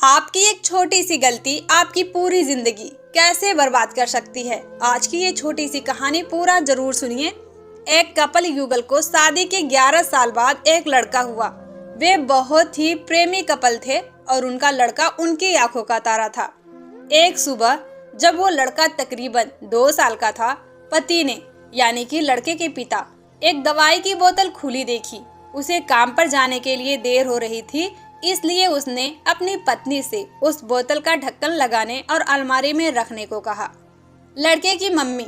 आपकी एक छोटी सी गलती आपकी पूरी जिंदगी कैसे बर्बाद कर सकती है। आज की ये छोटी सी कहानी पूरा जरूर सुनिए। एक कपल युगल को शादी के 11 साल बाद एक लड़का हुआ। वे बहुत ही प्रेमी कपल थे और उनका लड़का उनकी आंखों का तारा था। एक सुबह जब वो लड़का तकरीबन 2 साल का था, पति ने यानी कि लड़के के पिता एक दवाई की बोतल खुली देखी। उसे काम पर जाने के लिए देर हो रही थी, इसलिए उसने अपनी पत्नी से उस बोतल का ढक्कन लगाने और अलमारी में रखने को कहा। लड़के की मम्मी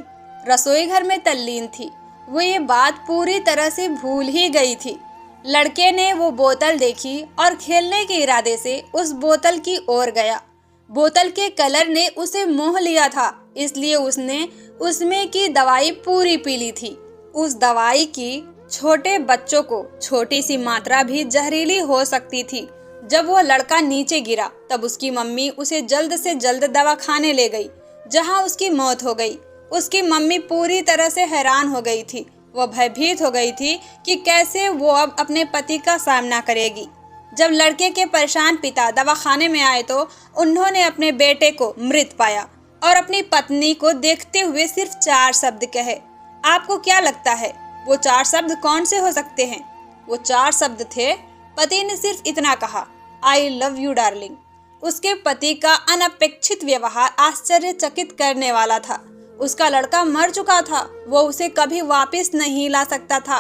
रसोई घर में तल्लीन थी। वो ये बात पूरी तरह से भूल ही गई थी। लड़के ने वो बोतल देखी और खेलने के इरादे से उस बोतल की ओर गया। बोतल के कलर ने उसे मोह लिया था, इसलिए उसने उसमें की दवाई पूरी पी ली थी। उस दवाई की छोटे बच्चों को छोटी सी मात्रा भी जहरीली हो सकती थी। जब वो लड़का नीचे गिरा तब उसकी मम्मी उसे जल्द से जल्द दवाखाने ले गई, जहां उसकी मौत हो गई। उसकी मम्मी पूरी तरह से हैरान हो गई थी। वो भयभीत हो गई थी कि कैसे वो अब अपने पति का सामना करेगी। जब लड़के के परेशान पिता दवाखाने में आए तो उन्होंने अपने बेटे को मृत पाया और अपनी पत्नी को देखते हुए सिर्फ 4 शब्द कहे। आपको क्या लगता है वो 4 शब्द कौन से हो सकते हैं? वो 4 शब्द थे। पति ने सिर्फ इतना कहा, आई लव यू डार्लिंग। उसके पति का अनपेक्षित व्यवहार आश्चर्यचकित करने वाला था। उसका लड़का मर चुका था, वो उसे कभी वापस नहीं ला सकता था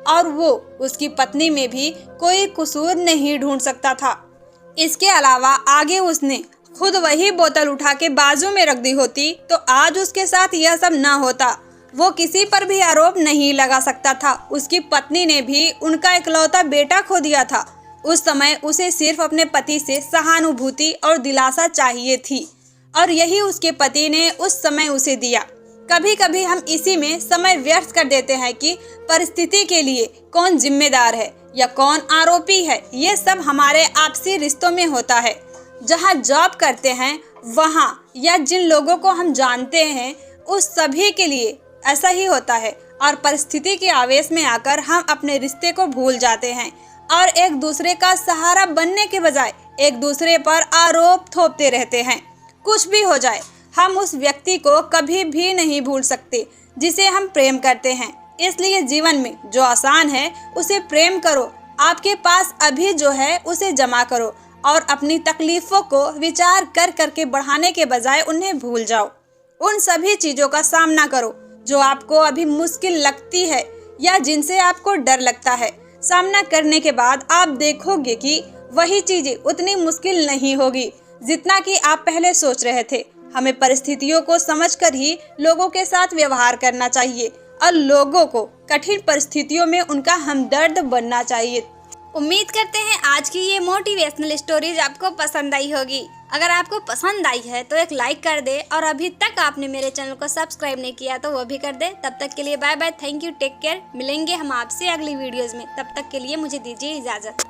और वो उसकी पत्नी में भी कोई कसूर नहीं ढूंढ सकता था। इसके अलावा आगे उसने खुद वही बोतल उठा के बाजू में रख दी होती तो आज उसके साथ यह सब ना होता। वो किसी पर भी आरोप नहीं लगा सकता था। उसकी पत्नी ने भी उनका इकलौता बेटा खो दिया था। उस समय उसे सिर्फ अपने पति से सहानुभूति और दिलासा चाहिए थी और यही उसके पति ने उस समय उसे दिया। कभी कभी हम इसी में समय व्यर्थ कर देते हैं कि परिस्थिति के लिए कौन जिम्मेदार है या कौन आरोपी है। ये सब हमारे आपसी रिश्तों में होता है। जहाँ जॉब करते हैं वहाँ या जिन लोगों को हम जानते हैं उस सभी के लिए ऐसा ही होता है और परिस्थिति के आवेश में आकर हम अपने रिश्ते को भूल जाते हैं और एक दूसरे का सहारा बनने के बजाय एक दूसरे पर आरोप थोपते रहते हैं। कुछ भी हो जाए हम उस व्यक्ति को कभी भी नहीं भूल सकते जिसे हम प्रेम करते हैं। इसलिए जीवन में जो आसान है उसे प्रेम करो। आपके पास अभी जो है उसे जमा करो और अपनी तकलीफों को विचार कर करके बढ़ाने के बजाय उन्हें भूल जाओ। उन सभी चीज़ों का सामना करो जो आपको अभी मुश्किल लगती है या जिनसे आपको डर लगता है। सामना करने के बाद आप देखोगे कि वही चीजें उतनी मुश्किल नहीं होगी जितना कि आप पहले सोच रहे थे। हमें परिस्थितियों को समझकर ही लोगों के साथ व्यवहार करना चाहिए और लोगों को कठिन परिस्थितियों में उनका हमदर्द बनना चाहिए। उम्मीद करते हैं आज की ये मोटिवेशनल स्टोरीज आपको पसंद आई होगी। अगर आपको पसंद आई है तो एक लाइक कर दे और अभी तक आपने मेरे चैनल को सब्सक्राइब नहीं किया तो वो भी कर दे। तब तक के लिए bye bye, thank you, take care. मिलेंगे हम आपसे अगली वीडियोस में। तब तक के लिए मुझे दीजिए इजाज़त।